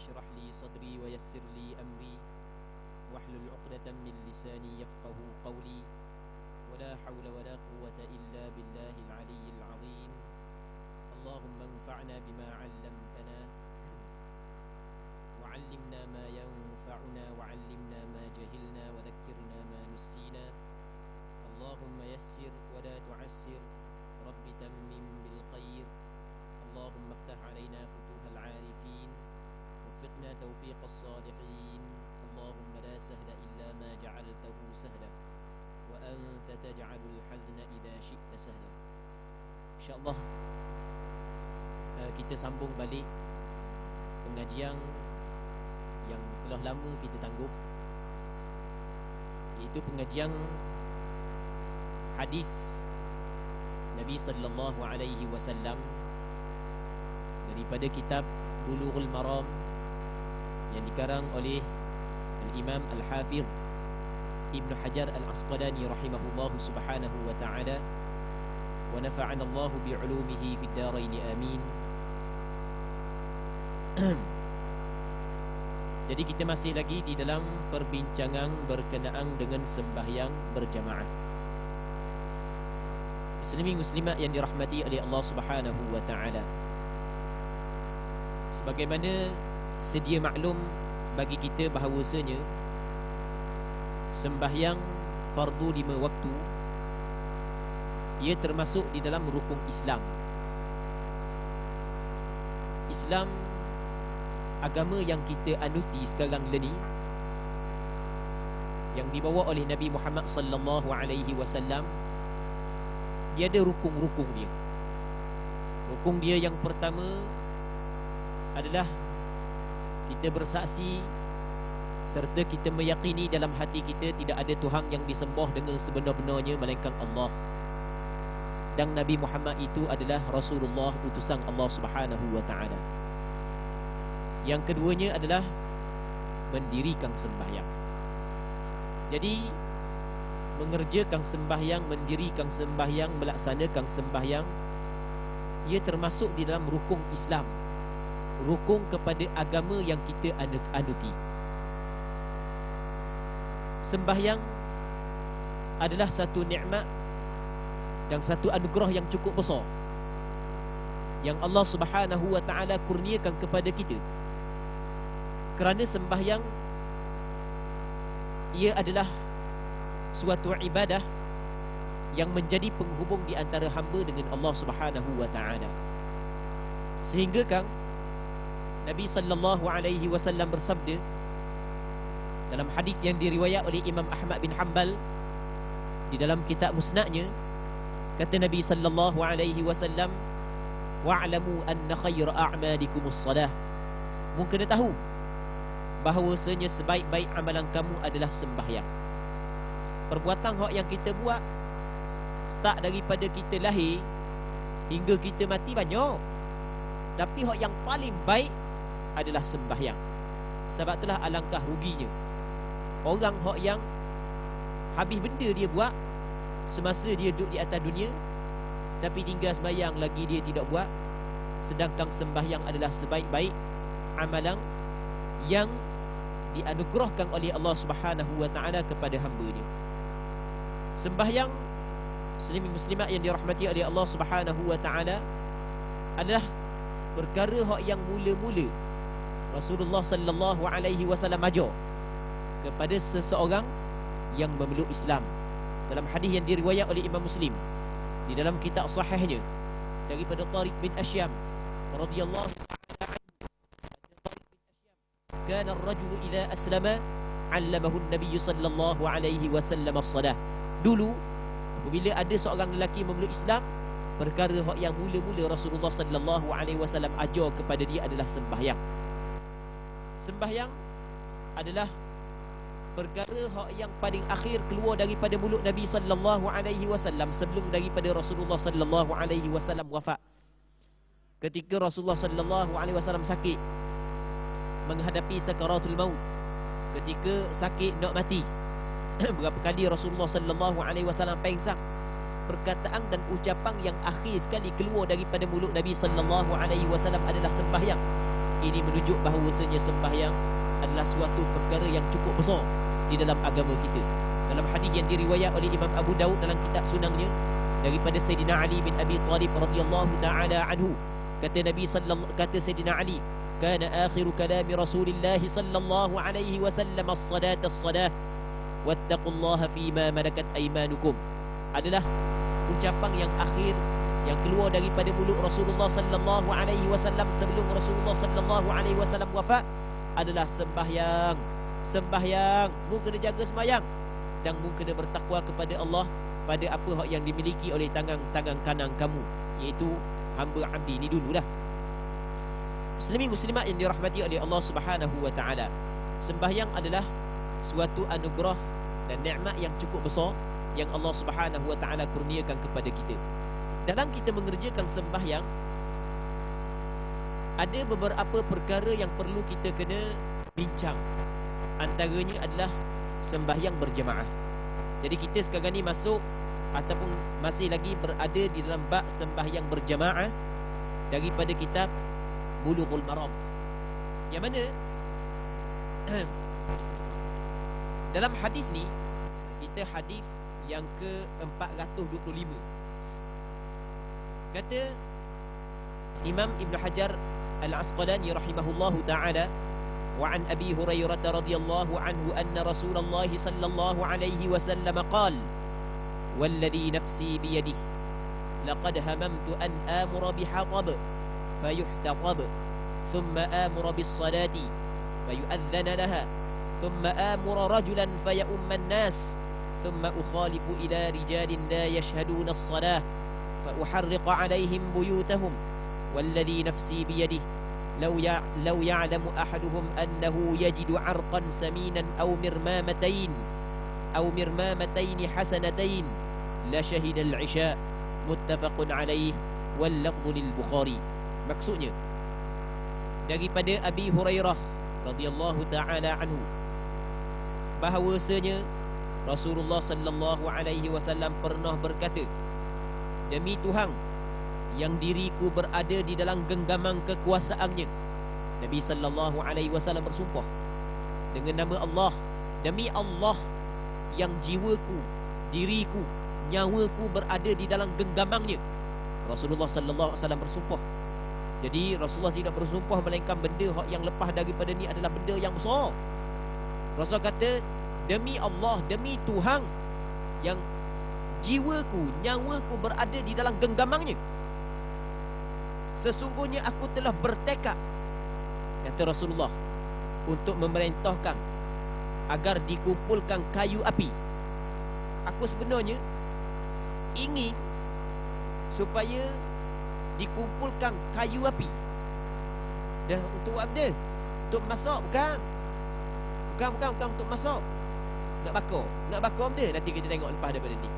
اشرح لي صدري ويسر لي أمري واحلل عقدة من لساني يفقه قولي ولا حول ولا قوة إلا بالله العلي العظيم. اللهم انفعنا بما علمتنا وعلمنا ما ينفعنا وعلمنا ما جهلنا وذكرنا ما نسينا. اللهم يسر ولا تعسر رب تمم بالخير. اللهم افتح علينا فتوح العارفين وفقنا توفيق الصالحين. اللهم لا سهل إلا ما جعلته سهلا وأنت تجعل الحزن إذا شئت سهلا. InsyaAllah kita sambung balik pengajian yang telah lama kita tangguh, iaitu pengajian hadis Nabi sallallahu alaihi wasallam daripada kitab Bulughul Maram yang dikarang oleh Al-Imam Al-Hafidh Ibn Hajar Al-Asqalani rahimahullah subhanahu wa ta'ala, wa nafa'ana Allah bi'ulumihi fid darain amin. Jadi kita masih lagi di dalam perbincangan berkenaan dengan sembahyang berjamaah. Muslimin muslimat yang dirahmati oleh Allah Subhanahu wa taala, sebagaimana sedia maklum bagi kita bahawasanya sembahyang fardu 5 waktu ia termasuk di dalam rukun Islam. Islam, agama yang kita anuti sekarang ni, yang dibawa oleh Nabi Muhammad sallallahu alaihi wasallam, dia ada rukun-rukun dia. Rukun dia yang pertama adalah kita bersaksi serta kita meyakini dalam hati kita tidak ada Tuhan yang disembah dengan sebenar-benarnya melainkan Allah, dan Nabi Muhammad itu adalah Rasulullah, utusan Allah Subhanahu wa taala. Yang keduanya adalah mendirikan sembahyang. Jadi mengerjakan sembahyang, mendirikan sembahyang, melaksanakan sembahyang, ia termasuk di dalam rukun Islam, rukun kepada agama yang kita anuti. Sembahyang adalah satu nikmat dan satu anugerah yang cukup besar yang Allah Subhanahu wa taala kurniakan kepada kita. Kerana sembahyang ia adalah suatu ibadah yang menjadi penghubung di antara hamba dengan Allah Subhanahu wa taala. Sehingga kan Nabi sallallahu alaihi wasallam bersabda dalam hadis yang diriwayat oleh Imam Ahmad bin Hanbal di dalam kitab Musnadnya, kata Nabi sallallahu alaihi wasallam, wa'lamu anna khayra a'malikumus salah. Mungkin kena tahu bahawasanya sebaik-baik amalan kamu adalah sembahyang. Perbuatan hak yang kita buat start daripada kita lahir hingga kita mati banyak, tapi hak yang paling baik adalah sembahyang. Sebab itulah alangkah ruginya orang hak yang habis benda dia buat semasa dia duduk di atas dunia, tapi tinggal sembahyang lagi dia tidak buat, sedangkan sembahyang adalah sebaik-baik amalan yang dianugerahkan oleh Allah Subhanahu wa taala kepada hamba-Nya. Sembahyang, muslimin muslimat yang dirahmati oleh Allah Subhanahu wa taala, adalah perkara hak yang mula-mula Rasulullah sallallahu alaihi wasallam ajar kepada seseorang yang memeluk Islam. Dalam hadis yang diriwayat oleh Imam Muslim di dalam kitab sahihnya daripada Tariq bin Asyam radhiyallahu ta'ala anhu, kana ar-rajulu idza aslama 'allamahu an-nabiy sallallahu alaihi wasallam as-salah. Dulu apabila ada seorang lelaki memeluk Islam, perkara hak yang mula-mula Rasulullah sallallahu alaihi wasallam ajar kepada dia adalah sembahyang. Sembahyang adalah perkara hak yang paling akhir keluar daripada mulut Nabi sallallahu alaihi wasallam sebelum daripada Rasulullah sallallahu alaihi wasallam wafat. Ketika Rasulullah sallallahu alaihi wasallam sakit, menghadapi sakaratul maut, ketika sakit nak mati, berapa kali Rasulullah sallallahu alaihi wasallam pengsan, perkataan dan ucapan yang akhir sekali keluar daripada mulut Nabi sallallahu alaihi wasallam adalah sembahyang. Ini menunjuk bahawasanya sembahyang adalah suatu perkara yang cukup besar di dalam agama kita. Dalam hadis yang diriwayat oleh Imam Abu Daud dalam kitab sunangnya daripada Sayyidina Ali bin Abi Talib radhiyallahu taala anhu, kata Sayyidina Ali, kana akhiru kalami Rasulillah sallallahu alaihi wasallam as-salat as-salah wattaqullaha fima malakat aymanukum. Adalah ucapan yang akhir yang keluar daripada mulut Rasulullah sallallahu alaihi wasallam sebelum Rasulullah sallallahu alaihi wasallam wafat adalah sembahyang. Sembahyang, mu kena jaga sembahyang dan mu kena bertakwa kepada Allah pada apa hak yang dimiliki oleh tangan kanan kamu, iaitu hamba abdi. Ini dulu dah. Muslimin muslimat yang dirahmati oleh Allah Subhanahu wa taala, sembahyang adalah suatu anugerah dan nikmat yang cukup besar yang Allah Subhanahu wa taala kurniakan kepada kita. Dalam kita mengerjakan sembahyang, ada beberapa perkara yang perlu kita kena bincang. Antaranya adalah sembahyang berjemaah. Jadi kita sekarang ni masuk ataupun masih lagi berada di dalam bab sembahyang berjemaah daripada kitab Bulughul Maram, yang mana dalam hadis ni, kita hadis yang ke-425, kata Imam Ibn Hajar Al-Asqalani rahimahullahu ta'ala, wa an Abi Hurairah radhiyallahu anhu anna Rasulullah sallallahu alaihi wasallam qala walladhi nafsi biyadihi laqad hamamtu an amura bihatab fayuhtatab thumma amura bis-salati fayu'adhdhana laha thumma amura rajulan fayumma an-nas thumma ukhalifu ila rijalin la yashhaduna as-salah فأحرق عليهم بيوتهم والذي نفسي بيده لو يعلم أحدهم أنه يجد عرقا سمينا أو مرمامتين حسنتين لشهد العشاء متفق عليه واللفظ للبخاري. Maksudnya daripada Abi Hurairah radhiyallahu taala anhu, bahawasanya Rasulullah sallallahu alaihi wasallam pernah berkata, demi Tuhan yang diriku berada di dalam genggaman kekuasaannya. Nabi sallallahu alaihi wasallam bersumpah dengan nama Allah, demi Allah yang jiwaku, diriku, nyawaku berada di dalam genggamannya. Rasulullah sallallahu alaihi wasallam bersumpah. Jadi Rasulullah tidak bersumpah melainkan benda yang lepas daripada ni adalah benda yang besar. Rasul kata, demi Allah, demi Tuhan yang jiwaku, nyawaku berada di dalam genggamannya, sesungguhnya aku telah bertekad, kata Rasulullah, untuk memerintahkan agar dikumpulkan kayu api. Aku sebenarnya ingin supaya dikumpulkan kayu api. Dan untuk apa? Untuk masak? Bukan untuk masak. Nak bakar benda. Nanti kita tengok lepas daripada ni.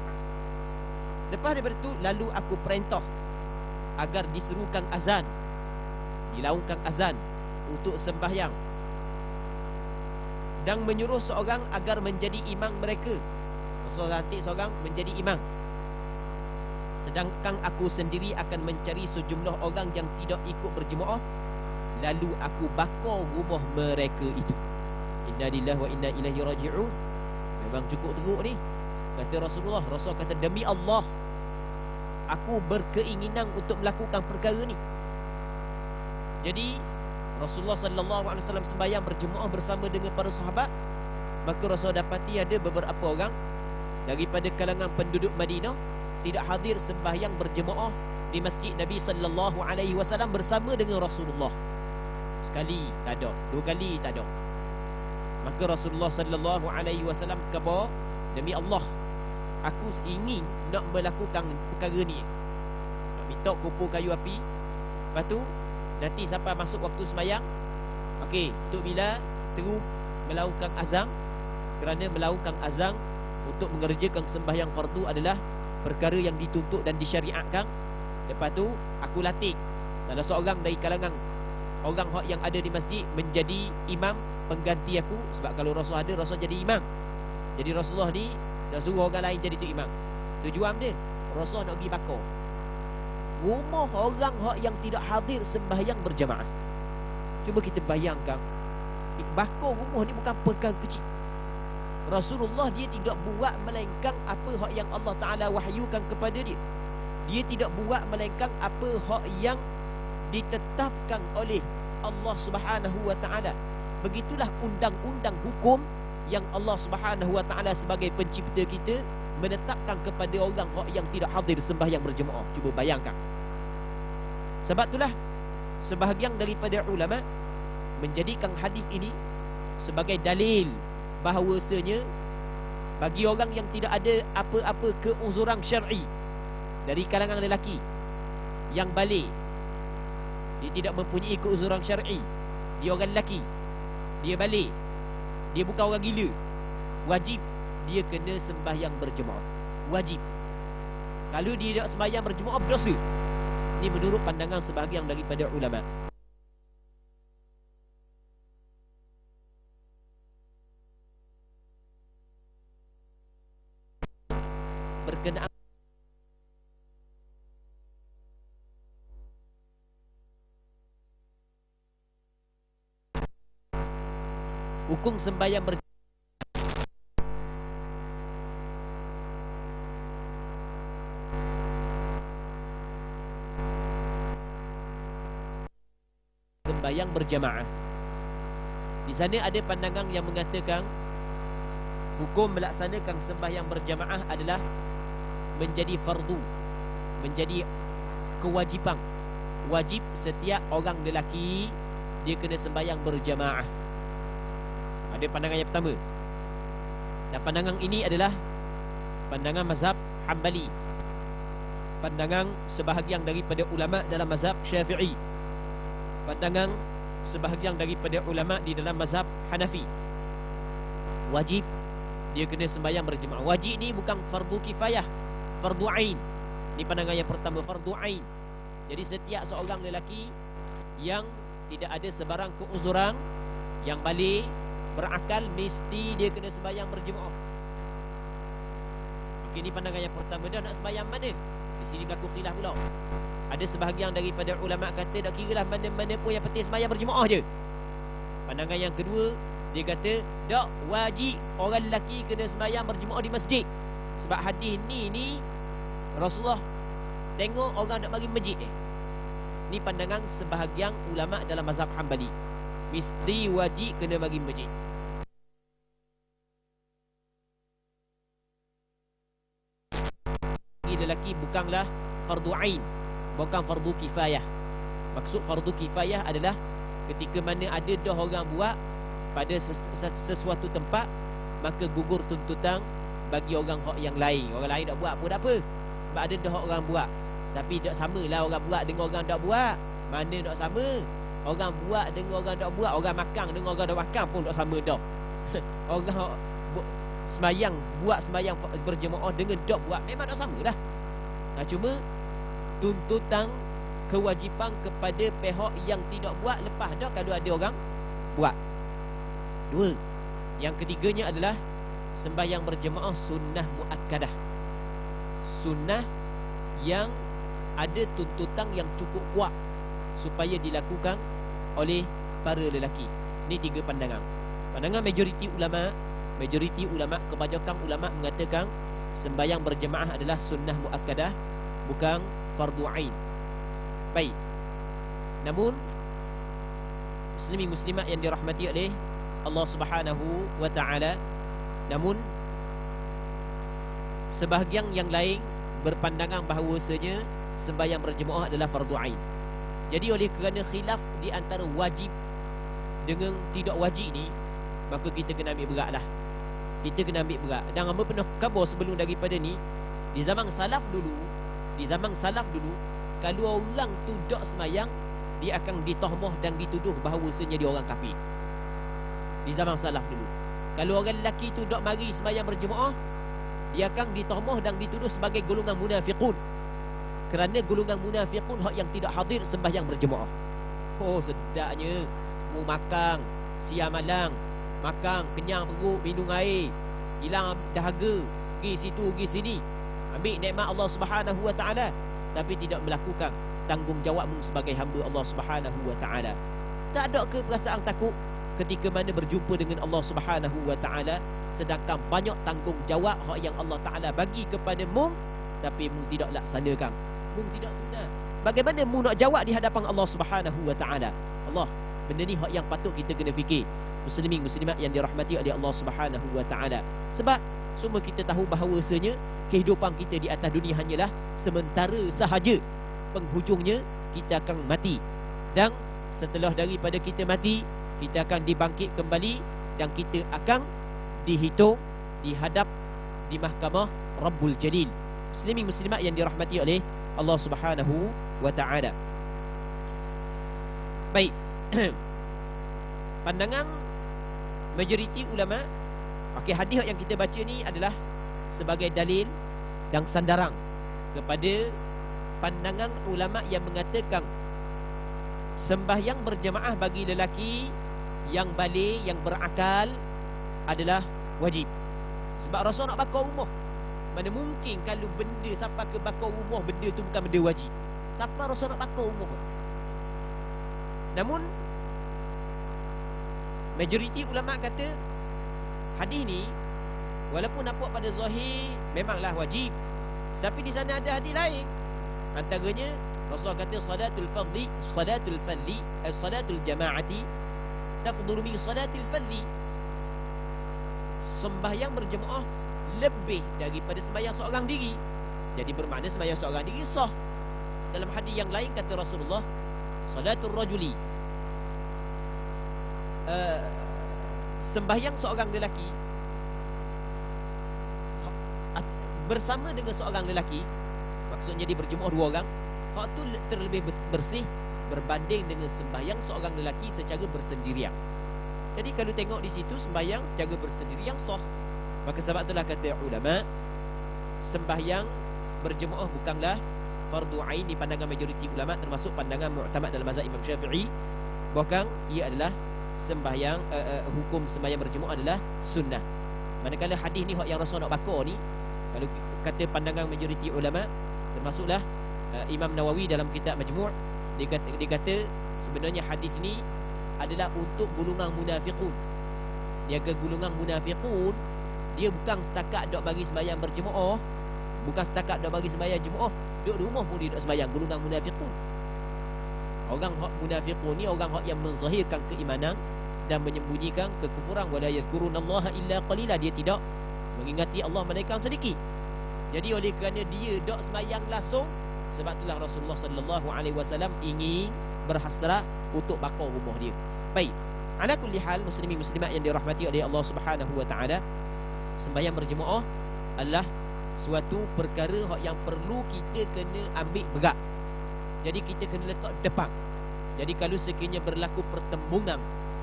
Lepas daripada itu, lalu aku perintah agar diserukan azan, dilaungkan azan untuk sembahyang, dan menyuruh seorang agar menjadi imam mereka. Rasulullah nanti seorang menjadi imam, sedangkan aku sendiri akan mencari sejumlah orang yang tidak ikut berjemaah, lalu aku bakar rumah mereka itu. Inna lillahi wa inna ilaihi raji'un. Memang cukup teruk ni, kata Rasulullah. Rasul kata, demi Allah, aku berkeinginan untuk melakukan perkara ni. Jadi Rasulullah sallallahu alaihi wasallam sembahyang berjemaah bersama dengan para sahabat. Maka Rasul dapati ada beberapa orang daripada kalangan penduduk Madinah tidak hadir sembahyang berjemaah di masjid Nabi sallallahu alaihi wasallam bersama dengan Rasulullah. Sekali tak ada, dua kali tak ada. Maka Rasulullah sallallahu alaihi wasallam kata, demi Allah, aku ingin nak melakukan perkara ni. Nak minta kumpul kayu api. Lepas tu nanti sampai masuk waktu sembahyang, okey, untuk bila terus melakukan azan. Kerana melakukan azan untuk mengerjakan sembahyang fardu adalah perkara yang dituntut dan disyariatkan. Lepas tu aku latih salah seorang dari kalangan orang yang ada di masjid menjadi imam pengganti aku. Sebab kalau Rasul ada, Rasul jadi imam. Jadi Rasulullah ni nak suruh orang lain jadi tu imam. Tujuan dia, Rasul nak pergi bakar rumah orang yang tidak hadir sembahyang berjamaah. Cuba kita bayangkan, bakar rumah ni bukan perkara kecil. Rasulullah dia tidak buat melainkan apa hak yang Allah Ta'ala wahyukan kepada dia. Dia tidak buat melainkan apa hak yang ditetapkan oleh Allah Subhanahu wa Ta'ala. Begitulah undang-undang hukum yang Allah Subhanahu wa Ta'ala sebagai pencipta kita menetapkan kepada orang yang tidak hadir sembahyang berjemaah. Cuba bayangkan. Sebab itulah sebahagian daripada ulama menjadikan hadis ini sebagai dalil bahawasanya bagi orang yang tidak ada apa-apa keuzuran syar'i dari kalangan lelaki yang balik, dia tidak mempunyai keuzuran syar'i, dia orang lelaki, dia balik, dia bukan orang gila, wajib dia kena sembahyang berjemaah. Wajib. Kalau dia tidak sembahyang berjemaah, berdosa. Ini menurut pandangan sebahagian daripada ulama. Berkenaan hukum sembahyang berjemaah. Sembahyang berjamaah. Di sana ada pandangan yang mengatakan hukum melaksanakan sembahyang berjamaah adalah menjadi fardu, menjadi kewajipan. Wajib setiap orang lelaki dia kena sembahyang berjamaah. Ada pandangan yang pertama. Dan pandangan ini adalah pandangan mazhab Hanbali, pandangan sebahagian daripada ulama dalam mazhab Syafi'i, pandangan sebahagian daripada ulama di dalam mazhab Hanafi. Wajib dia kena sembahyang berjemaah. Wajib ni bukan fardu kifayah, fardu ain. Ni pandangan yang pertama, fardu ain. Jadi setiap seorang lelaki yang tidak ada sebarang keuzuran, yang balik, berakal, mesti dia kena sembahyang berjemaah. Okey, ni pandangan yang pertama. Dah nak sembahyang mana? Di sini berlaku khilaf pula. Ada sebahagian daripada ulama kata tak kiralah mana-mana pun, yang penting sembahyang berjemaah je. Pandangan yang kedua, dia kata tak wajib orang lelaki kena sembahyang berjemaah di masjid. Sebab hadis ni Rasulullah tengok orang nak bagi masjid ni. Ni pandangan sebahagian ulama dalam mazhab Hanbali. Mesti wajib kena bagi masjid. Lelaki bukanlah fardu ain, bukan fardu kifayah. Maksud fardu kifayah adalah ketika mana ada dah orang buat pada sesuatu tempat, maka gugur tuntutan bagi orang hak yang lain. Orang lain tak buat pun tak apa, sebab ada dah orang buat. Tapi tak samalah orang buat dengan orang tak buat. Mana tak sama? Orang buat dengan orang tak buat, orang makan dengan orang tak makan pun tak sama dah. Orang semayang, buat semayang berjemaah dengan tak buat, memang tak sama dah. Nah, cuma tuntutan kewajipan kepada pihak yang tidak buat lepas dah kalau ada orang buat. Dua. Yang ketiganya adalah sembahyang berjemaah sunnah muakkadah. Sunnah yang ada tuntutan yang cukup kuat supaya dilakukan oleh para lelaki. Ini tiga pandangan. Pandangan majoriti ulama, kebanyakan ulama mengatakan sembahyang berjemaah adalah sunnah muakkadah, bukan fardu ain. Baik. Namun muslimin muslimat yang dirahmati oleh Allah Subhanahu wa taala, namun sebahagian yang lain berpandangan bahawasanya sembahyang berjemaah adalah fardu ain. Jadi oleh kerana khilaf di antara wajib dengan tidak wajib ni, maka kita kena ambil beratlah. Kita kena ambil berat. Dan hamba pernah khabar sebelum daripada ni, di zaman salaf dulu, kalau orang tu tak semayang, dia akan ditohmah dan dituduh bahawasanya dia orang kafir. Di zaman salaf dulu, kalau orang lelaki tu tak mari semayang berjemaah, dia akan ditohmah dan dituduh sebagai golongan munafiqun. Kerana golongan munafiqun hak yang tidak hadir sembahyang berjemaah. Oh, sedapnya mu makan siang malam, makan kenyang perut, minum air, hilang dahaga, pergi situ pergi sini, ambil nikmat Allah Subhanahu wa taala, tapi tidak melakukan tanggungjawabmu sebagai hamba Allah Subhanahu wa taala. Tak ada ke perasaan takut ketika mana berjumpa dengan Allah Subhanahu wa taala, sedangkan banyak tanggungjawab hak yang Allah Taala bagi kepada mung, tapi mung tidak laksanakan, mung tidak guna. Bagaimana mung nak jawab di hadapan Allah Subhanahu wa taala? Allah, benda ni hak yang patut kita kena fikir. Muslimin muslimat yang dirahmati oleh Allah Subhanahu wa taala. Sebab semua kita tahu bahawasanya kehidupan kita di atas dunia hanyalah sementara sahaja. Penghujungnya kita akan mati. Dan setelah daripada kita mati, kita akan dibangkit kembali dan kita akan dihitung, dihadap di mahkamah Rabbul Jalil. Muslimin muslimat yang dirahmati oleh Allah Subhanahu wa taala. Baik. Pandangan majoriti ulama, okey, hadis yang kita baca ni adalah sebagai dalil dan sandaran kepada pandangan ulama yang mengatakan sembahyang berjemaah bagi lelaki yang balik, yang berakal adalah wajib. Sebab Rasul nak bakar rumah. Mana mungkin kalau benda sampai ke bakar rumah, benda tu bukan benda wajib. Siapa Rasul nak bakar rumah? Namun majoriti ulama kata hadis ni walaupun nampak pada zahir memanglah wajib, tapi di sana ada hadis lain. Antaranya Rasul kata salatul fardhi, salatul jamaati tafdhulu min salatil fardhi. Sembahyang berjemaah lebih daripada sembahyang seorang diri. Jadi bermakna sembahyang seorang diri sah. Dalam hadis yang lain kata Rasulullah, salatul rajuli, sembahyang seorang lelaki bersama dengan seorang lelaki, maksudnya dia berjemaah dua orang, hak tu terlebih bersih berbanding dengan sembahyang seorang lelaki secara bersendirian. Jadi kalau tengok di situ sembahyang secara bersendirian sah. Maka sebab itulah kata ulama, sembahyang berjemaah bukanlah fardu ain di pandangan majoriti ulama, termasuk pandangan mu'tamad dalam mazhab Imam Syafi'i. Bahkan ia adalah sembahyang hukum sembahyang berjemaah adalah sunnah. Manakala hadis ni hak yang Rasul nak bakar ni, kalau kata pandangan majoriti ulama, termasuklah Imam Nawawi dalam kitab Majmu', dia kata sebenarnya hadis ni adalah untuk golongan munafiqun. Dia ke golongan munafiqun, dia bukan setakat dok bagi sembahyang berjemaah, bukan setakat dok bagi sembahyang jemaah, duduk rumah pun dia dok sembahyang, golongan munafiqun. Orang hak munafiqun ni orang hak yang menzahirkan keimanan dan menyembunyikan kekufuran. Wala yazkurunallaha illa qalila, dia tidak mengingati Allah melainkan sedikit. Jadi oleh kerana dia dok sembahyang langsung, sebab itulah Rasulullah sallallahu alaihi wasallam ingin berhasrat untuk bakar rumah dia. Baik, ala kulli hal, muslimin muslimat yang dirahmati oleh Allah Subhanahu wa taala, sembahyang berjemaah adalah suatu perkara yang perlu kita kena ambil berat. Jadi kita kena letak depan. Jadi kalau sekiranya berlaku pertembungan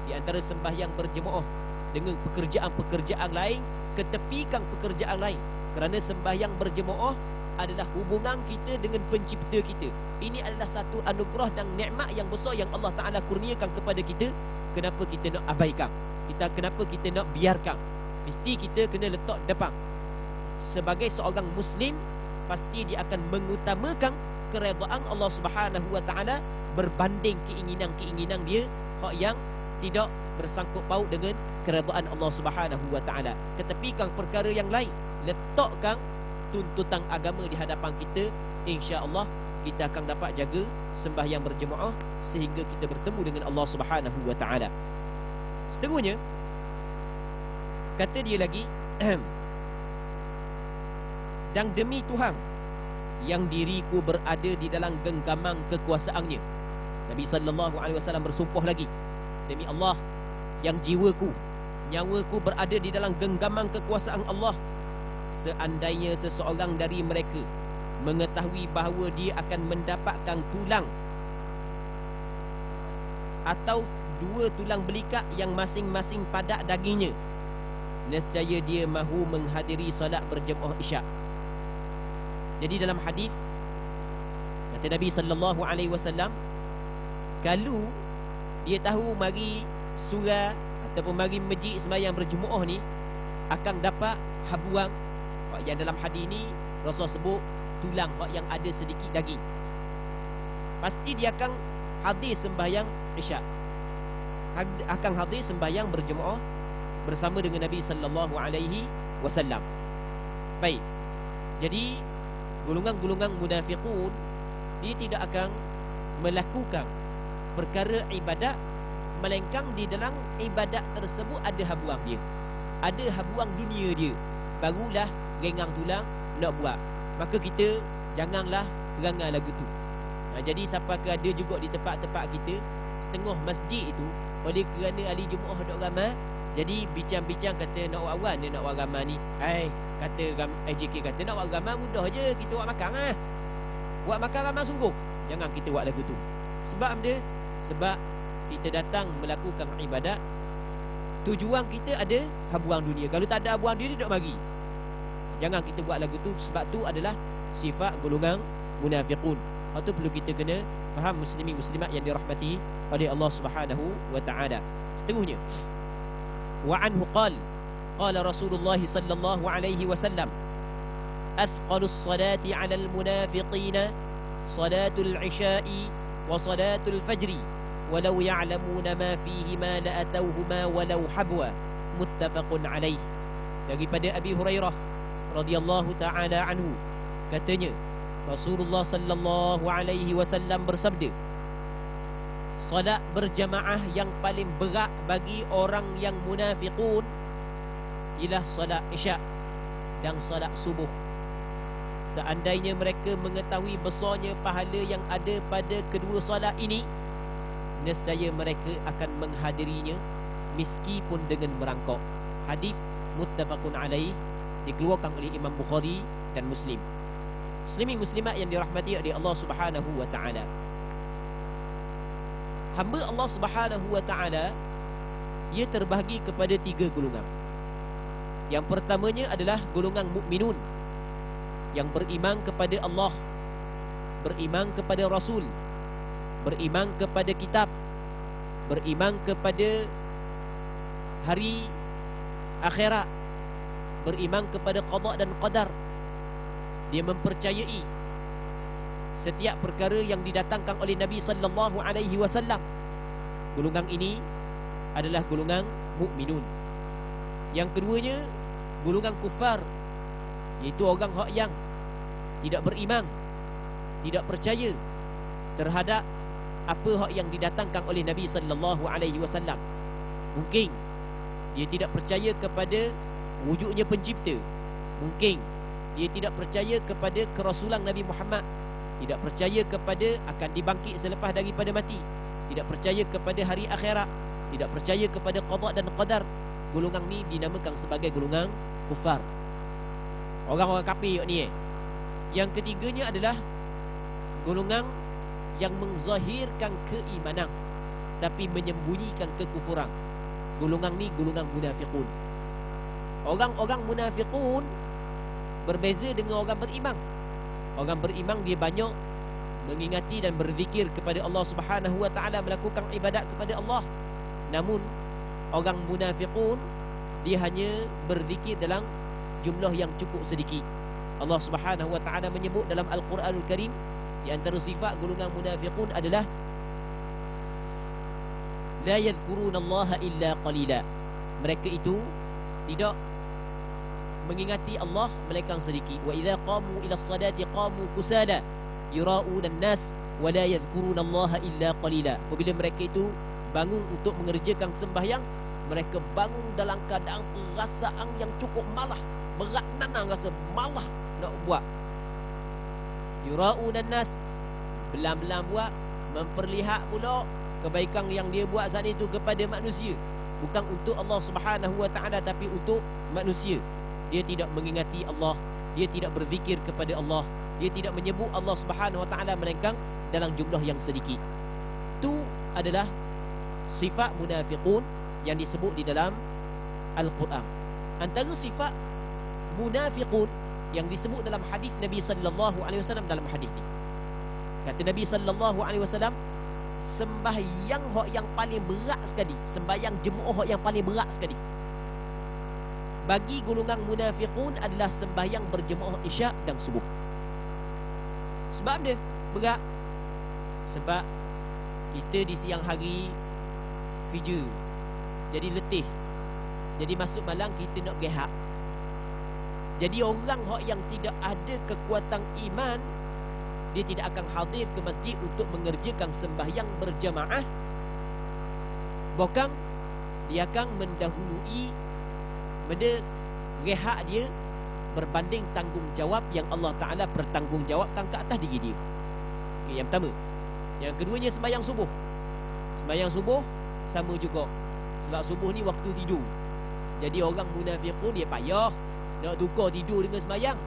di antara sembahyang berjemaah dengan pekerjaan-pekerjaan lain, ketepikan pekerjaan lain, kerana sembahyang berjemaah adalah hubungan kita dengan pencipta kita. Ini adalah satu anugerah dan nikmat yang besar yang Allah Ta'ala kurniakan kepada kita. Kenapa kita nak abaikan? Kenapa kita nak biarkan? Mesti kita kena letak depan. Sebagai seorang Muslim, pasti dia akan mengutamakan keredaan Allah Subhanahu wa taala berbanding keinginan-keinginan dia hak yang tidak bersangkut paut dengan keredaan Allah Subhanahu wa taala. Ketepikan perkara yang lain, letakkan tuntutan agama di hadapan kita, insya-Allah kita akan dapat jaga sembahyang berjemaah sehingga kita bertemu dengan Allah Subhanahu wa taala. Seterusnya kata dia lagi dan demi Tuhan yang diriku berada di dalam genggaman kekuasaannya. Nabi sallallahu alaihi wasallam bersumpah lagi, demi Allah yang jiwaku, nyawaku berada di dalam genggaman kekuasaan Allah, seandainya seseorang dari mereka mengetahui bahawa dia akan mendapatkan tulang atau dua tulang belikat yang masing-masing padat dagingnya, nescaya dia mahu menghadiri solat berjemaah Isyak. Jadi dalam hadis kata Nabi sallallahu alaihi wasallam, kalau dia tahu mari surau ataupun mari masjid sembahyang berjemaah ni akan dapat habuang, yang dalam hadis ni Rasul sebut tulang yang ada sedikit daging, pasti dia akan hadir sembahyang Isyak. akan hadir sembahyang berjemaah bersama dengan Nabi sallallahu alaihi wasallam. Baik. Jadi golongan-golongan munafiqun dia tidak akan melakukan perkara ibadat, melainkan di dalam ibadat tersebut ada habuang dia, ada habuang dunia dia, barulah gengang tulang nak buat. Maka kita janganlah perangai lagu tu. Jadi siapa ke ada juga di tempat-tempat kita, setengah masjid itu oleh kerana ahli jemaah dok ramai, jadi bincang-bincang kata nak buat awal dia nak buat ramai ni. Kata AJK kata nak buat ramai mudah je, kita buat makan ah. Buat makan ramai sungguh. Jangan kita buat lagu tu. Sebab dia, sebab kita datang melakukan ibadat, tujuan kita ada habuang dunia. Kalau tak ada habuang dunia, tak mari. Jangan kita buat lagu tu. Sebab tu adalah sifat golongan munafiqun. Itu perlu kita kena faham, muslimin muslimat yang dirahmati oleh Allah Subhanahu wa taala. Seterusnya, wa anhu qala Rasulullah sallallahu alaihi wasallam, athqalus salati 'alal munafiqina salatul 'isya'i wa salatul fajri walau ya'lamuna ma fihima la atawhuma walau habwa. Muttafaqun alaih. Daripada Abi Hurairah radhiyallahu taala anhu, katanya Rasulullah sallallahu alaihi wasallam bersabda, salat berjamaah yang paling berat bagi orang yang munafiqun ialah salat isyak dan salat subuh. Seandainya mereka mengetahui besarnya pahala yang ada pada kedua salat ini, nescaya mereka akan menghadirinya meskipun dengan merangkak. Hadis muttafaqun alaih, dikeluarkan oleh Imam Bukhari dan Muslim. Muslimin muslimat yang dirahmati oleh Allah Subhanahu wa taala, hamba Allah Subhanahu wa taala ia terbahagi kepada 3 golongan. Yang pertamanya adalah golongan mukminun, yang beriman kepada Allah, beriman kepada Rasul, beriman kepada kitab, beriman kepada hari akhirat, beriman kepada qada dan qadar. Dia mempercayai setiap perkara yang didatangkan oleh Nabi sallallahu alaihi wasallam. Golongan ini adalah golongan mukminun. Yang keduanya golongan kufar, iaitu orang hak yang tidak beriman, tidak percaya terhadap apa hak yang didatangkan oleh Nabi sallallahu alaihi wasallam. Mungkin dia tidak percaya kepada wujudnya pencipta, mungkin dia tidak percaya kepada kerasulan Nabi Muhammad, tidak percaya kepada akan dibangkit selepas daripada mati, tidak percaya kepada hari akhirat, tidak percaya kepada qada dan qadar. Golongan ni dinamakan sebagai golongan kufar, orang-orang kafir ni. Yang ketiganya adalah golongan yang menzahirkan keimanan tapi menyembunyikan kekufuran. Golongan ni golongan munafiqun. Orang-orang munafiqun berbeza dengan orang beriman. Orang beriman dia banyak mengingati dan berzikir kepada Allah Subhanahu wa taala, melakukan ibadat kepada Allah. Namun orang munafiqun dia hanya berzikir dalam jumlah yang cukup sedikit. Allah Subhanahu wa taala menyebut dalam Al-Quranul Karim, di antara sifat golongan munafiqun adalah la yadhkurunallaha illa qalila. Mereka itu tidak mengingati Allah melainkan sedikit. Wa idza qamu ila as-salati qamu kusala yura'una an-nas wa la yadhkurunallaha illa qalila. Apabila mereka itu bangun untuk mengerjakan sembahyang, mereka bangun dalam keadaan perasaan yang cukup malah, berat nanang rasa malah nak buat. Yura'una an-nas, belam-belam buat, memperlihat pula kebaikan yang dia buat saat itu kepada manusia, bukan untuk Allah Subhanahu wa taala tapi untuk manusia. Dia tidak mengingati Allah, dia tidak berzikir kepada Allah, dia tidak menyebut Allah Subhanahu wa taala melainkan dalam jumlah yang sedikit. Itu adalah sifat munafiqun yang disebut di dalam Al-Quran. Antara sifat munafiqun yang disebut dalam hadis Nabi sallallahu alaihi wasallam, dalam hadis ni kata Nabi sallallahu alaihi wasallam, sembahyang hak yang paling berat sekali, sembahyang jemaah hak yang paling berat sekali bagi golongan munafiqun adalah sembahyang berjemaah isyak dan subuh. Sebab dia berat, sebab kita di siang hari kerja, jadi letih, jadi masuk malam kita nak gehak. Jadi orang yang tidak ada kekuatan iman, dia tidak akan hadir ke masjid untuk mengerjakan sembahyang berjamaah. Bahkan dia akan mendahului rehat dia berbanding tanggungjawab yang Allah Ta'ala bertanggungjawabkan ke atas diri dia. Okay, yang pertama. Yang keduanya sembahyang subuh. Sembahyang subuh sama juga. Sebab subuh ni waktu tidur. Jadi orang munafiqun dia payah nak tukar tidur dengan sembahyang.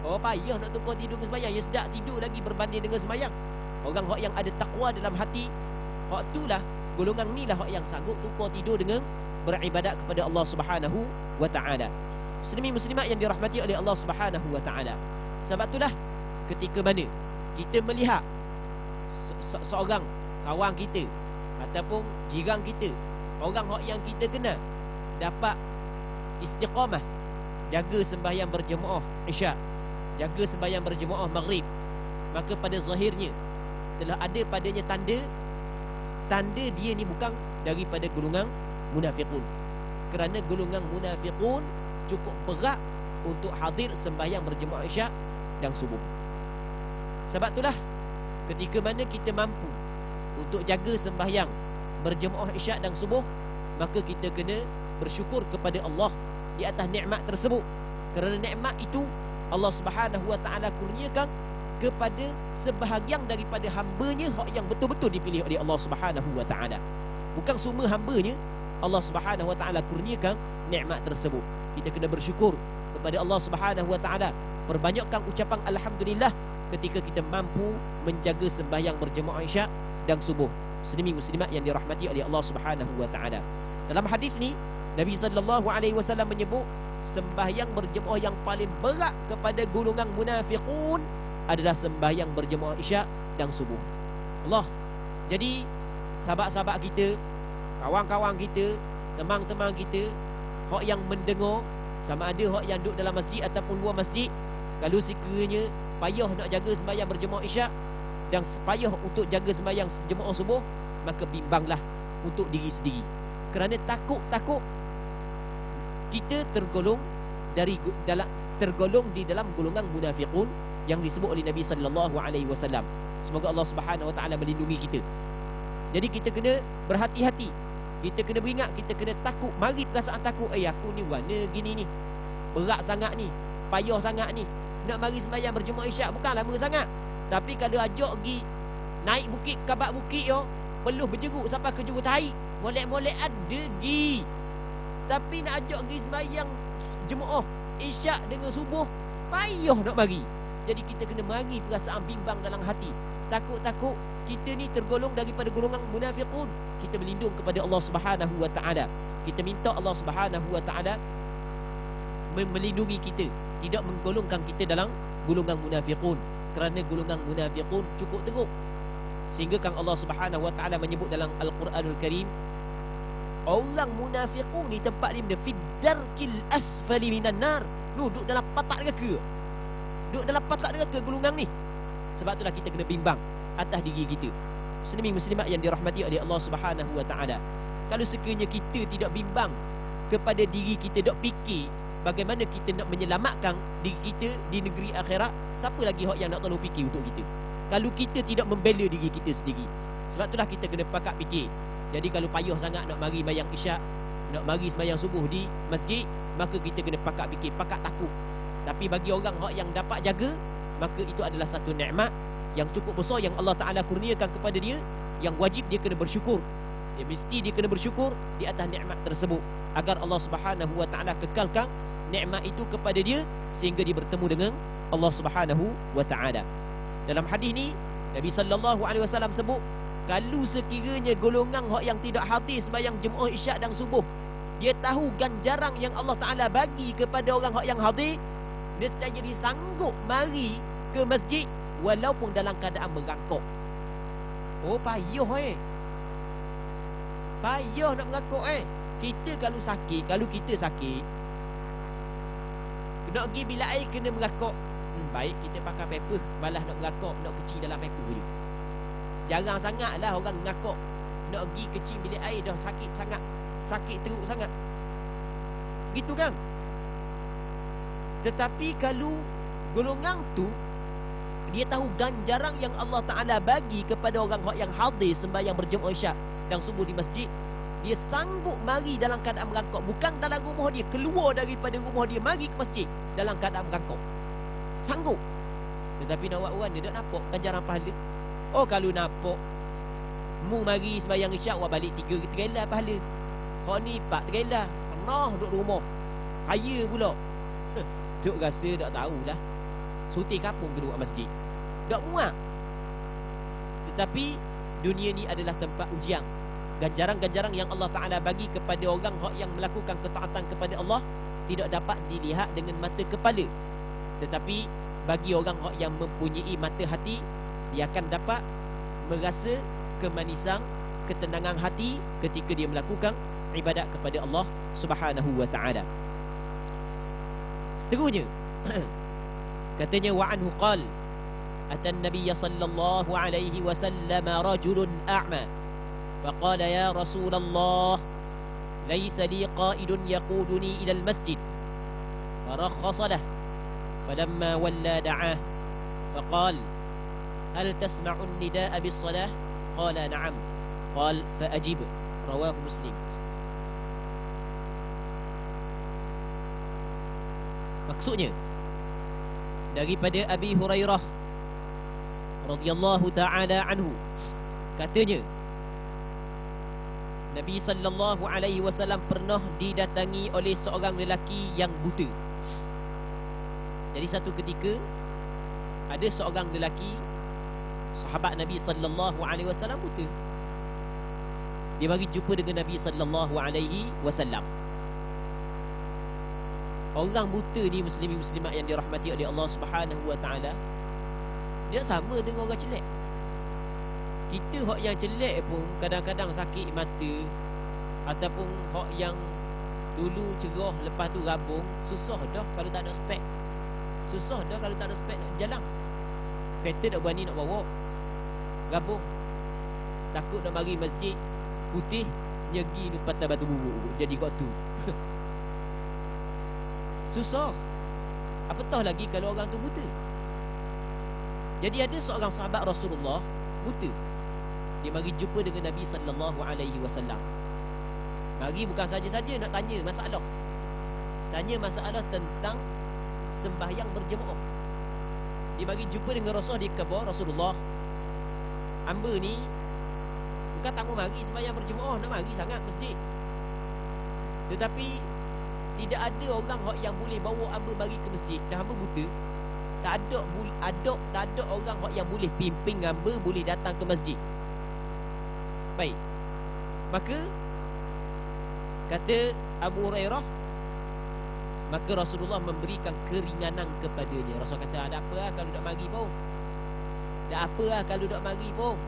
Oh, payah nak tukar tidur dengan sembahyang. Dia sedap tidur lagi berbanding dengan sembahyang. Orang yang ada takwa dalam hati, itulah golongan ni lah yang sanggup tukar tidur dengan beribadat kepada Allah Subhanahu wa Ta'ala. Muslimin muslimat yang dirahmati oleh Allah Subhanahu wa Ta'ala. Sebab itulah ketika mana kita melihat seorang kawan kita ataupun jiran kita, orang yang kita kenal, dapat istiqamah, jaga sembahyang berjemaah Isyak, jaga sembahyang berjemaah Maghrib, maka pada zahirnya telah ada padanya tanda dia ni bukan daripada golongan munafiqun. Kerana golongan munafiqun cukup berat untuk hadir sembahyang berjemaah Isyak dan subuh. Sebab itulah ketika mana kita mampu untuk jaga sembahyang berjemaah Isyak dan subuh, maka kita kena bersyukur kepada Allah di atas nikmat tersebut. Kerana nikmat itu Allah Subhanahu wa Ta'ala kurniakan kepada sebahagian daripada hamba-Nya yang betul-betul dipilih oleh Allah Subhanahu wa Ta'ala. Bukan semua hamba-Nya Allah Subhanahu wa Ta'ala kurniakan nikmat tersebut. Kita kena bersyukur kepada Allah Subhanahu wa Ta'ala. Perbanyakkan ucapan alhamdulillah ketika kita mampu menjaga sembahyang berjemaah Isyak dan subuh. Muslimin muslimat yang dirahmati oleh Allah Subhanahu wa Ta'ala. Dalam hadis ni Nabi sallallahu alaihi wasallam menyebut sembahyang berjemaah yang paling berat kepada golongan munafiqun adalah sembahyang berjemaah Isyak dan subuh. Allah. Jadi sahabat-sahabat kita, kawan-kawan kita, teman-teman kita, yang mendengar, sama ada yang duduk dalam masjid ataupun luar masjid, kalau sekiranya payah nak jaga sembahyang berjemaah Isyak dan payah untuk jaga sembahyang jemaah subuh, maka bimbanglah untuk diri sendiri. Kerana takut kita tergolong di dalam golongan munafiqun yang disebut oleh Nabi sallallahu alaihi wasallam. Semoga Allah Subhanahu wa Ta'ala melindungi kita. Jadi kita kena berhati-hati. Kita kena beringat, kita kena takut. Mari perasaan takut, aku ni warna gini ni, berat sangat ni, payah sangat ni, nak mari sembahyang berjemaah Isyak bukan lama sangat. Tapi kalau ajak pergi naik bukit, kabat bukit peluh berjeruk sampai ke juru tahi, molek-molek ada gi. Tapi nak ajak pergi sembahyang jemaah Isyak dengan subuh, payah nak mari. Jadi kita kena mari perasaan bimbang dalam hati, takut-takut kita ni tergolong daripada golongan munafiqun. Kita berlindung kepada Allah Subhanahu wa Ta'ala. Kita minta Allah Subhanahu wa Ta'ala melindungi kita, tidak menggolongkan kita dalam golongan munafiqun. Kerana golongan munafiqun cukup teruk. Sehingga kan Allah Subhanahu wa Ta'ala menyebut dalam Al-Quranul Karim, orang munafiqun ni tempat dia fi darkil asfali minan nar. Duduk dalam patak neraka. Duduk dalam patak neraka golongan ni. Sebab itulah kita kena bimbang atas diri kita. Muslimin muslimat yang dirahmati oleh Allah Subhanahu wa Ta'ala. Kalau sekiranya kita tidak bimbang kepada diri kita, dok fikir bagaimana kita nak menyelamatkan diri kita di negeri akhirat, siapa lagi yang nak tolong fikir untuk kita? Kalau kita tidak membela diri kita sendiri. Sebab itulah kita kena pakat fikir. Jadi kalau payah sangat nak mari sembahyang Isyak, nak mari sembahyang subuh di masjid, maka kita kena pakat fikir, pakat takut. Tapi bagi orang yang dapat jaga, maka itu adalah satu nikmat yang cukup besar yang Allah Ta'ala kurniakan kepada dia, yang wajib dia kena bersyukur. Dia kena bersyukur di atas nikmat tersebut, agar Allah Subhanahu wa Ta'ala kekalkan nikmat itu kepada dia sehingga dia bertemu dengan Allah Subhanahu wa Ta'ala. Dalam hadis ni Nabi sallallahu alaihi wasallam sebut, kalau sekiranya golongan yang tidak hadir sembahyang jemaah Isyak dan subuh, dia tahu ganjaran yang Allah Ta'ala bagi kepada orang yang hadir, nescaya dia sanggup mari ke masjid walaupun dalam keadaan merangkak. Oh, payah payah nak merangkak. Kita kalau kita sakit nak pergi bilik air kena merangkak. Baik kita pakai paper, malah nak merangkak, nak kecil dalam paper je. Jarang sangatlah orang merangkak nak pergi kecil bilik air dah sakit sangat, sakit teruk sangat. Gitu kan? Tetapi kalau golongan tu dia tahu ganjaran yang Allah Ta'ala bagi kepada orang yang hadir sembahyang berjemaah isyak dan subuh di masjid, dia sanggup mari dalam keadaan merangkak. Bukan dalam rumah dia, keluar daripada rumah dia mari ke masjid dalam keadaan merangkak. Sanggup. Tetapi nak buat orang dia tak nampak ganjaran pahala. Oh, kalau nampak mu mari sembahyang isyak, awak balik 3 terelah pahala. Hak ni 4 terelah. Pernah duduk rumah, kaya pula. Duk rasa tak tahulah suti kapung ke duduk masjid, tak muak. Tetapi dunia ni adalah tempat ujian. Ganjaran-ganjaran yang Allah Ta'ala bagi kepada orang yang melakukan ketaatan kepada Allah tidak dapat dilihat dengan mata kepala. Tetapi bagi orang yang mempunyai mata hati, dia akan dapat merasa kemanisan, ketenangan hati ketika dia melakukan ibadat kepada Allah Subhanahu wa Ta'ala. Seterusnya katanya, wa anhu qal atan nabiyya sallallahu alaihi wasallam rajulun a'ma faqala ya Rasulullah laysa li qa'idun yaquduni ila al-masjid farakhasa lahu falamma walla da'ah faqal hal tasma'u an-nida'a bis-salah qala na'am qal fa'ajib rawahu Muslim. Maksudnya daripada Abi Hurairah radhiyallahu ta'ala anhu, katanya Nabi sallallahu alaihi wasallam pernah didatangi oleh seorang lelaki yang buta. Jadi satu ketika ada seorang lelaki sahabat Nabi sallallahu alaihi wasallam buta. Dia mari jumpa dengan Nabi sallallahu alaihi wasallam. Orang buta ni, muslimin muslimat yang dirahmati oleh Allah Subhanahu wa Ta'ala, dia sama dengan orang celek. Kita hak yang celek pun kadang-kadang sakit mata, ataupun hak yang dulu cerah lepas tu rabung, susah dah kalau tak ada spek. Susah dah kalau tak ada spek nak jalan. Kereta tak berani nak bawa, rabung. Takut nak mari masjid putih, nyegi ni patah batu buruk jadi kat tu. Susah. Apatah lagi kalau orang tu buta. Jadi ada seorang sahabat Rasulullah buta. Dia mari jumpa dengan Nabi sallallahu alaihi wasallam. Mari bukan saja-saja nak tanya masalah. Tanya masalah tentang sembahyang berjemaah. Dia mari jumpa dengan Rasul, dia kata, Rasulullah, hamba ni bukan tak mau mari sembahyang berjemaah, nak mari sangat masjid. Tetapi tidak ada orang yang boleh bawa hamba bagi ke masjid. Dan hamba buta. Tak ada orang yang boleh pimpin hamba boleh datang ke masjid. Baik. Maka kata Abu Hurairah, maka Rasulullah memberikan keringanan kepadanya. Rasul kata, ada apa lah kalau tak mari pun. Tak apa lah kalau tak mari pun.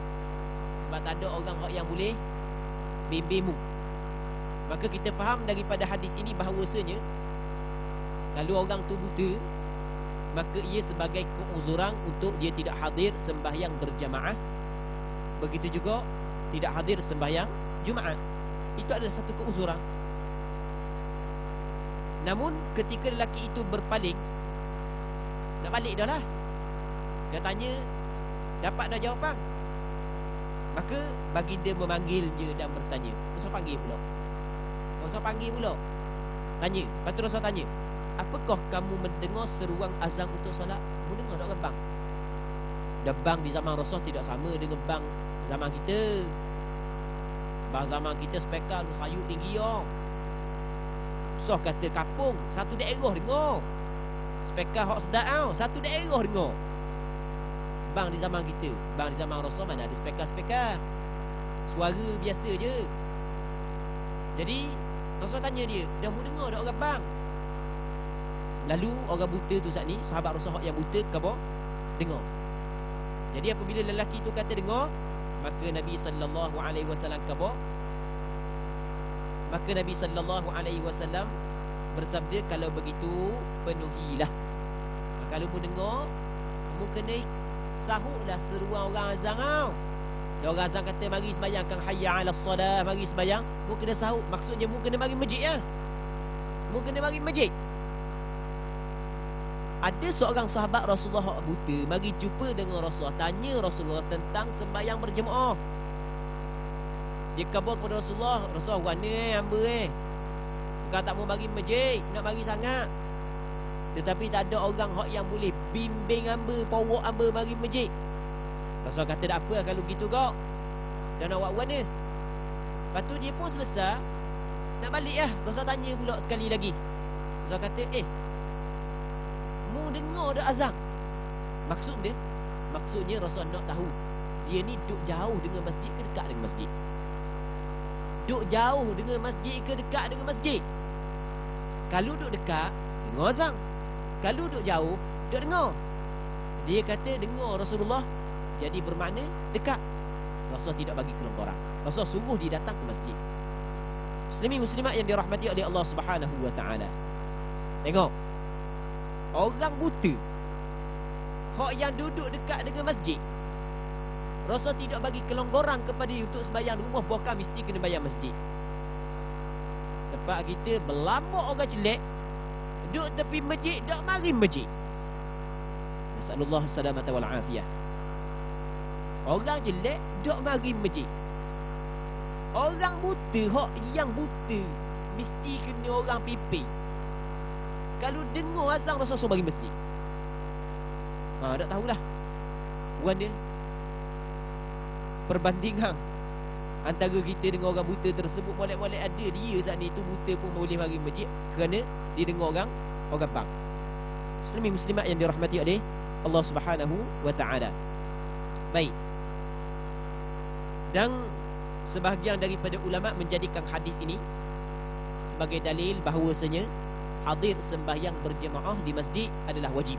Sebab tak ada orang yang boleh bimbingmu. Maka kita faham daripada hadis ini bahawasanya kalau orang tu buta, maka ia sebagai keuzuran untuk dia tidak hadir sembahyang berjamaah. Begitu juga tidak hadir sembahyang Jumaat. Itu adalah satu keuzuran. Namun ketika lelaki itu berpaling, nak balik dah lah, dia tanya, dapat dah jawapan. Maka baginda memanggilnya dan bertanya. Rasul panggil pula. Rasul panggil pula, tanya. Lepas tu Rasul tanya, apakah kamu mendengar seruan azan untuk solat? Mendengar tak bang? Dan bang di zaman Rasul tidak sama dengan bang zaman kita. Bang zaman kita spekal sayur tinggi ya. Susah kata kapung, satu daerah dengar. Spekal hak sedap tau, satu daerah dengar. Bang di zaman kita, bang di zaman Rasul mana ada spekal-spekal. Suara biasa je. Jadi Rasul tanya dia, dah mu dengar tak orang bang? Lalu orang buta tu saat ni, sahabat Rasul yang buta kata dengar. Jadi apabila lelaki tu kata dengar, maka Nabi sallallahu alaihi wasallam kata, maka Nabi sallallahu alaihi wasallam bersabda, kalau begitu penuhilah. Kalau mu dengar, mu kena sahutlah seruan orang azan tau. Dia orang azan kata mari sembahyang, kang hayya 'alas solah, mari sembahyang, mu kena sahut. Maksudnya mu kena mari masjid ya. Mu kena mari masjid. Ada seorang sahabat Rasulullah buta mari jumpa dengan Rasulullah, tanya Rasulullah tentang sembahyang berjemaah. Dia khabar kepada Rasulullah, Rasulullah mana hamba Kau tak mau bagi masjid, nak bagi sangat. Tetapi tak ada orang yang boleh bimbing hamba, bawa hamba mari masjid. Rasulullah kata tak apa kalau gitu kau. Dan nak buat mana? Lepas tu dia pun selesai, nak balik lah. Rasulullah tanya pula sekali lagi. Rasulullah kata, mu dengar dah azan? Maksudnya Rasulullah nak tahu dia ni duduk jauh dengan masjid ke dekat dengan masjid. Duduk jauh dengan masjid ke dekat dengan masjid. Kalau duduk dekat, dengar azan. Kalau duduk jauh, duduk dengar. Dia kata dengar Rasulullah, jadi bermakna dekat. Rasulullah tidak bagi kelonggaran. Rasulullah suruh dia datang ke masjid. Muslimin muslimat yang dirahmati oleh Allah Subhanahu wa taala. Tengok. Orang buta hak yang duduk dekat dengan masjid, Rasul tidak bagi kelonggaran kepada dia untuk sembahyang rumah, bahkan mesti kena bayar masjid. Tempat kita berlambak orang jelek, duduk tepi masjid, tak mari masjid. Nasallallahu salamata wal afiyah. Orang jelek duduk mari masjid. Orang buta, hak yang buta mesti kena orang pipi. Kalau dengar azan Rasul suruh bagi masjid. Tak tahulah. Bukan dia perbandingan antara kita dengan orang buta tersebut, molek-molek ada dia saat ni tu buta pun boleh mari masjid kerana dia dengar orang bang. Muslimin muslimat yang dirahmati oleh Allah Subhanahu wa taala. Baik. Dan sebahagian daripada ulama menjadikan hadis ini sebagai dalil bahawasanya hadir sembahyang berjemaah di masjid adalah wajib.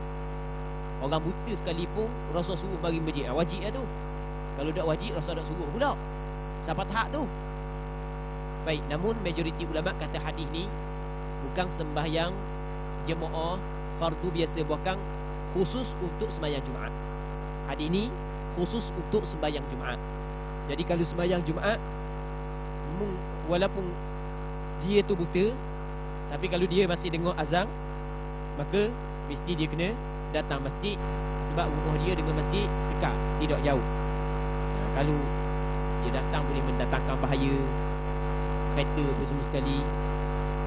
Orang buta sekalipun Rasul suruh bagi masjid, wajib lah tu. Kalau tak wajib, Rasul tak suruh pula. Siapa hak tu? Baik, namun majoriti ulama kata hadis ni bukan sembahyang jemaah fardu biasa, bukan khusus untuk sembahyang Jumaat. Hadis ni khusus untuk sembahyang Jumaat. Jadi kalau sembahyang Jumaat, walaupun dia tu buta, tapi kalau dia masih dengar azan, maka mesti dia kena datang masjid, sebab rumah dia dengan masjid dekat, tidak jauh. Kalau dia datang boleh mendatangkan bahaya, kereta apa semua sekali,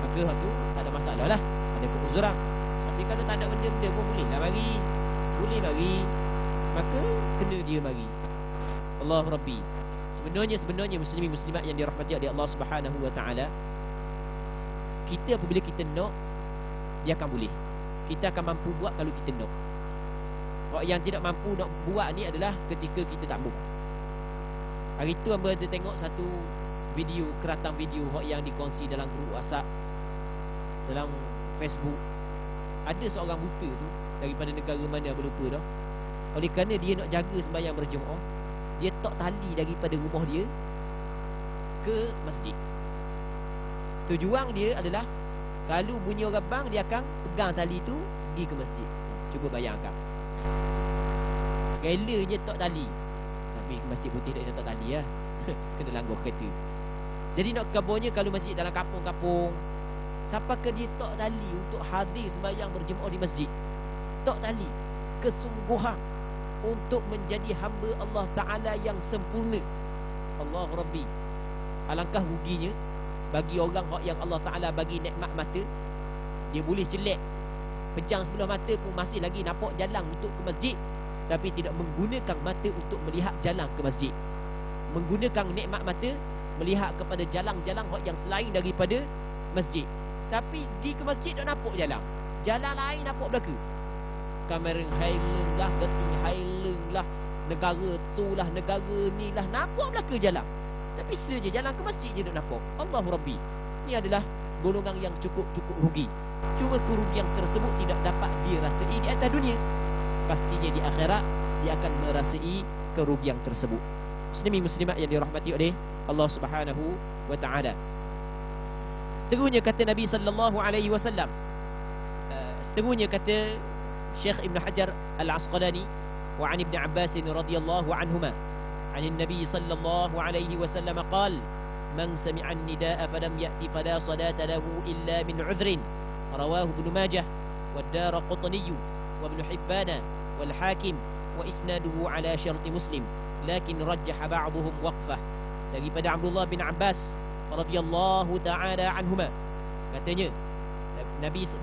maka hak tu tak ada masalah lah, ada keuzuran. Tapi kalau tak ada benda-benda pun boleh lah mari, maka kena dia mari. Allah Rabbi. Sebenarnya muslimin muslimat yang dirahmati oleh Allah Subhanahu wa taala, kita apabila kita nak, dia akan boleh. Kita akan mampu buat kalau kita nak. Orang yang tidak mampu nak buat ni adalah ketika kita tak mampu. Hari tu hamba ada tengok satu video, keratang video yang dikongsi dalam grup WhatsApp, dalam Facebook. Ada seorang buta tu daripada negara mana apa lupa dah. Oleh kerana dia nak jaga sembahyang berjemaah, dia tak tali daripada rumah dia ke masjid. Tujuan dia adalah kalau bunyi orang bang, dia akan pegang tali tu pergi ke masjid. Cuba bayangkan. Relanya tak tali, tapi masjid putih tak tak tali lah. Kena langgar kereta. Jadi nak kabarnya kalau masjid dalam kampung-kampung, siapakah dia tak tali untuk hadir sembahyang berjemaah di masjid? Tak tali. Kesungguhan untuk menjadi hamba Allah Ta'ala yang sempurna. Allah Rabbi. Alangkah ruginya bagi orang yang Allah Ta'ala bagi nikmat mata, dia boleh jelek, pejam sebelah mata pun masih lagi nampak jalan untuk ke masjid, tapi tidak menggunakan mata untuk melihat jalan ke masjid. Menggunakan nikmat mata melihat kepada jalan-jalan yang selain daripada masjid, tapi di ke masjid tak nampak jalan lain nampak belaka. Kamera Highland lah, Geting Highland lah, negara tu lah, negara ni lah, nampak belaka jalan, tapi saja jalan ke masjid je tak nampak. Allah Rabbi. Ini adalah golongan yang cukup rugi. Cuma kerugian tersebut tidak dapat dirasai di atas dunia. Pastinya di akhirat dia akan merasai kerugian tersebut. Muslimin muslimat yang dirahmati oleh Allah Subhanahu wa taala. Seterusnya kata Nabi sallallahu alaihi wasallam, seterusnya kata Syekh Ibn Hajar Al-Asqalani wa an Ibn Abbas radhiyallahu anhuma, عن النبي صلى الله عليه وسلم قال من سمع النداء فلم يأت فلا صلاة له إلا من عذر رواه ابن ماجه والدارقطني وابن حبان والحاكم وإسناده على شرط مسلم لكن رجح بعضهم وقفه. Daripada Abdullah bin Abbas radhiyallahu ta'ala anhuma, katanya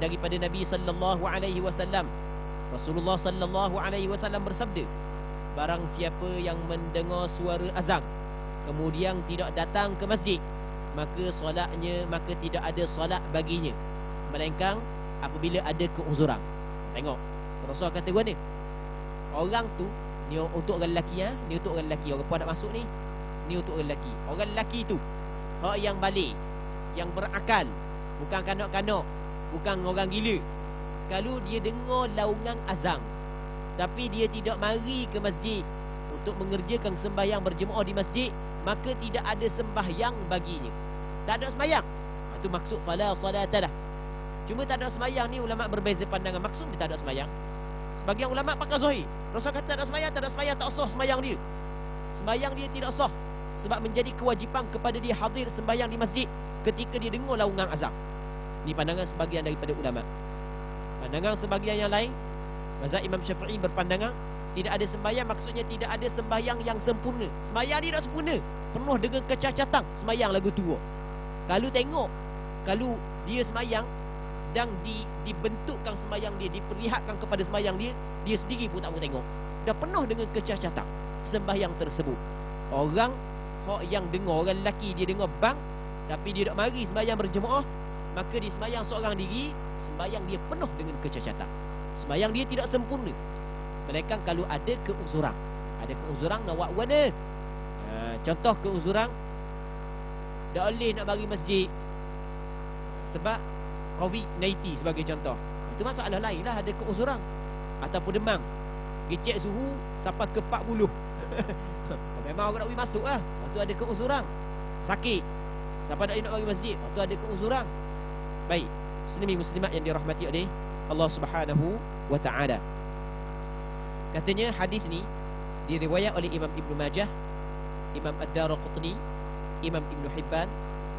daripada Nabi sallallahu alaihi wasallam, Rasulullah sallallahu alaihi wasallam bersabda, barang siapa yang mendengar suara azan kemudian tidak datang ke masjid, maka tidak ada solat baginya melainkan apabila ada keuzuran. Tengok Rasul kata gua ni, orang tu ni untuk orang lelaki, ni untuk orang lelaki. Orang perempuan nak masuk ni untuk orang lelaki. Orang lelaki tu hak yang balik, yang berakal, bukan kanak-kanak, bukan orang gila. Kalau dia dengar laungan azan tapi dia tidak mari ke masjid untuk mengerjakan sembahyang berjemaah di masjid, maka tidak ada sembahyang baginya. Tak ada sembahyang. Itu maksud fala salatalah. Cuma tak ada sembahyang ni ulama berbeza pandangan. Maksud dia tak ada sembahyang. Sebagian ulama pakai zahir. Rasul kata tak ada sembahyang, tak sah sembahyang dia. Sembahyang dia tidak sah sebab menjadi kewajipan kepada dia hadir sembahyang di masjid ketika dia dengar laungan azan. Ini pandangan sebagian daripada ulama. Pandangan sebagian yang lain, mazhab Imam Syafi'i berpandangan tidak ada sembahyang, maksudnya tidak ada sembahyang yang sempurna. Sembahyang dia tak sempurna, penuh dengan kecacatan. Sembahyang lagu tua. Kalau dia sembahyang dan dibentukkan sembahyang dia, diperlihatkan kepada sembahyang dia, dia sendiri pun tak mau tengok. Dah penuh dengan kecacatan sembahyang tersebut. Orang yang dengar, orang lelaki dia dengar bang tapi dia tak mari sembahyang berjemaah, maka dia sembahyang seorang diri, sembahyang dia penuh dengan kecacatan. Sembahyang dia tidak sempurna. Melainkan kalau ada keuzuran. Ada keuzuran nak buat mana? Contoh keuzuran, tak boleh nak bagi masjid sebab COVID-19 sebagai contoh. Itu masalah lain lah, ada keuzuran. Ataupun demam, gecek suhu sampai ke 40. Memang orang nak pergi masuk lah. Lepas tu ada keuzuran. Sakit sampai tak boleh nak bagi masjid, lepas tu ada keuzuran. Baik, muslimin muslimat yang dirahmati oleh Allah Subhanahu wa ta'ala. Katanya hadis ni diriwayat oleh Imam Ibn Majah, Imam Ad-Daraqutni, Imam Ibn Hibban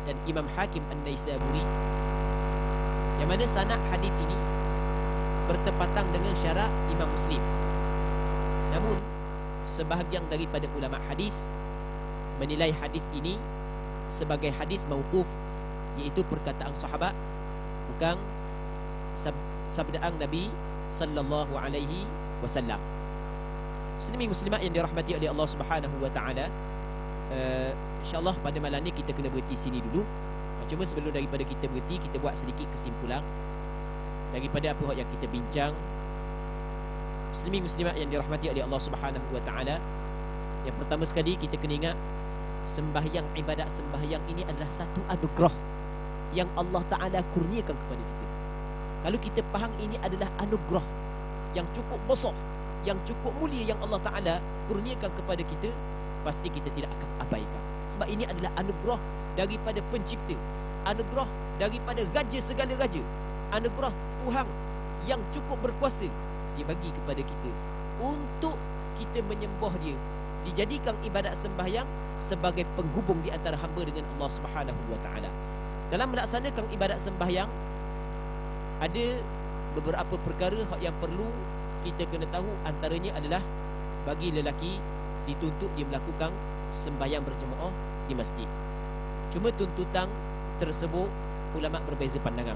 dan Imam Hakim An-Naisaburi, yang mana sanad hadis ini bertepatan dengan syarat Imam Muslim. Namun sebahagian daripada ulama hadis menilai hadis ini sebagai hadis mauquf, iaitu perkataan sahabat, bukan sabdaan Nabi sallallahu alaihi wasallam. Muslimin muslimat yang dirahmati oleh Allah Subhanahu wa taala, insya-Allah pada malam ni kita kena berhenti sini dulu. Cuma sebelum daripada kita berhenti, kita buat sedikit kesimpulan daripada apa yang kita bincang. Muslimin muslimat yang dirahmati oleh Allah Subhanahu wa taala, yang pertama sekali kita kena ingat sembahyang, ibadat sembahyang ini adalah satu anugerah yang Allah Ta'ala kurniakan kepada kita. Kalau kita faham ini adalah anugerah yang cukup besar, yang cukup mulia yang Allah Ta'ala kurniakan kepada kita, pasti kita tidak akan abaikan. Sebab ini adalah anugerah daripada pencipta, anugerah daripada raja segala raja, anugerah Tuhan yang cukup berkuasa. Dia bagi kepada kita untuk kita menyembah dia. Dijadikan ibadat sembahyang sebagai penghubung di antara hamba dengan Allah Subhanahu wa taala. Dalam melaksanakan ibadat sembahyang, ada beberapa perkara yang perlu kita kena tahu. Antaranya adalah bagi lelaki dituntut dia melakukan sembahyang berjemaah di masjid. Cuma tuntutan tersebut ulama berbeza pandangan.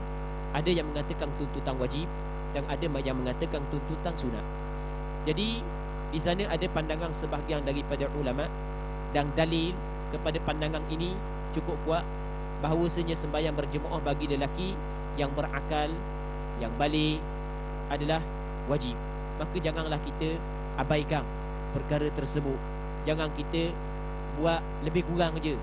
Ada yang mengatakan tuntutan wajib dan ada yang mengatakan tuntutan sunat. Jadi di sana ada pandangan sebahagian daripada ulama, dan dalil kepada pandangan ini cukup kuat, bahawasanya sembahyang berjemaah bagi lelaki yang berakal, yang balik adalah wajib. Maka janganlah kita abaikan perkara tersebut. Jangan kita buat lebih kurang je.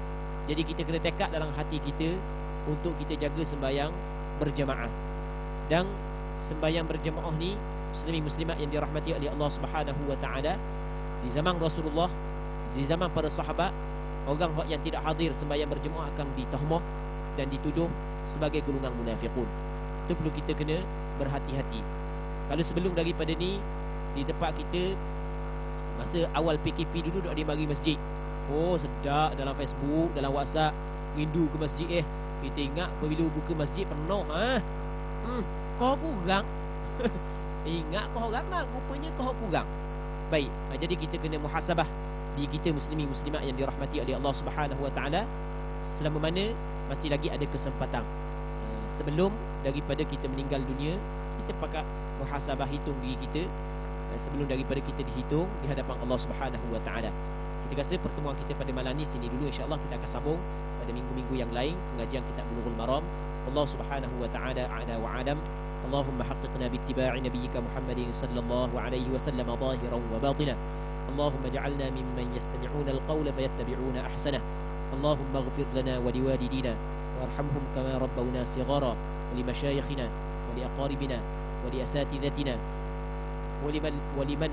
Jadi kita kena tekad dalam hati kita untuk kita jaga sembahyang berjemaah. Dan sembahyang berjemaah ni, muslimin muslimat yang dirahmati oleh Allah Subhanahu wa taala, di zaman Rasulullah, di zaman para sahabat, orang yang tidak hadir sembahyang berjemaah akan ditahmah dan dituduh sebagai golongan munafiqun. Itu perlu kita kena berhati-hati. Kalau sebelum daripada ni, di tempat kita Masa awal PKP dulu duk ada mari masjid. Oh sedap dalam Facebook, dalam WhatsApp, rindu ke masjid Kita ingat apabila buka masjid penuh kau kurang. Ingat kau ramai, rupanya kau kurang. Baik, jadi kita kena muhasabah diri kita muslimin muslimat yang dirahmati oleh Allah Subhanahu Wa Taala, selama mana masih lagi ada kesempatan. Sebelum daripada kita meninggal dunia, kita pakat muhasabah, hitung diri kita sebelum daripada kita dihitung di hadapan Allah Subhanahu Wa Taala. Kita rasa pertemuan kita pada malam ni sini dulu, insya-Allah kita akan sambung pada minggu-minggu yang lain pengajian kitab Bulughul Maram. Allah Subhanahu Wa Taala a'la wa a'lam. اللهم حققنا باتباع نبيك محمد صلى الله عليه وسلم ظاهرا وباطنا. اللهم اجعلنا ممن يستمعون القول فيتبعون أحسنه. اللهم اغفر لنا ولوالدينا وارحمهم كما ربونا صغارا، ولمشايخنا ولأقاربنا ولأساتذتنا ولمن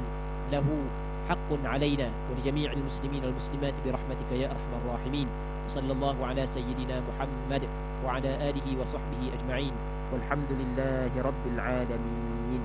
له حق علينا، ولجميع المسلمين والمسلمات برحمتك يا أرحم الراحمين. وصلى الله على سيدنا محمد وعلى آله وصحبه أجمعين، والحمد لله رب العالمين.